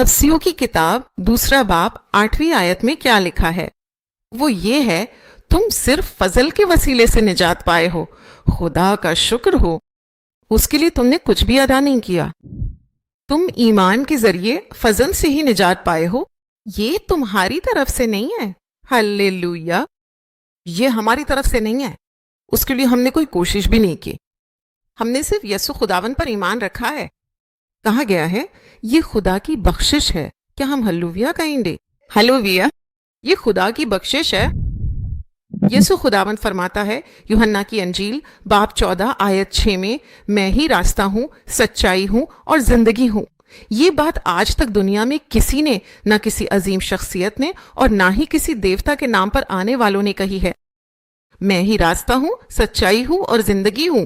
افسیوں کی کتاب 2 باب 8ویں آیت میں کیا لکھا ہے؟ وہ یہ ہے، تم صرف فضل کے وسیلے سے نجات پائے ہو، خدا کا شکر ہو، اس کے لیے تم نے کچھ بھی ادا نہیں کیا۔ تم ایمان کے ذریعے فضل سے ہی نجات پائے ہو، یہ تمہاری طرف سے نہیں ہے۔ ہلیلویا! یہ ہماری طرف سے نہیں ہے، اس کے لیے ہم نے کوئی کوشش بھی نہیں کی، ہم نے صرف یسوع خداوند پر ایمان رکھا ہے۔ کہا گیا ہے یہ خدا کی بخشش ہے۔ کیا ہم ہلیلویا کہیں گے؟ ہلیلویا! یہ خدا کی بخشش ہے۔ یسوع خداوند فرماتا ہے یوحنا کی انجیل باب 14 آیت 6 میں، میں ہی راستہ ہوں، سچائی ہوں اور زندگی ہوں۔ یہ بات آج تک دنیا میں کسی نے، نہ کسی عظیم شخصیت نے اور نہ ہی کسی دیوتا کے نام پر آنے والوں نے کہی ہے۔ میں ہی راستہ ہوں، سچائی ہوں اور زندگی ہوں۔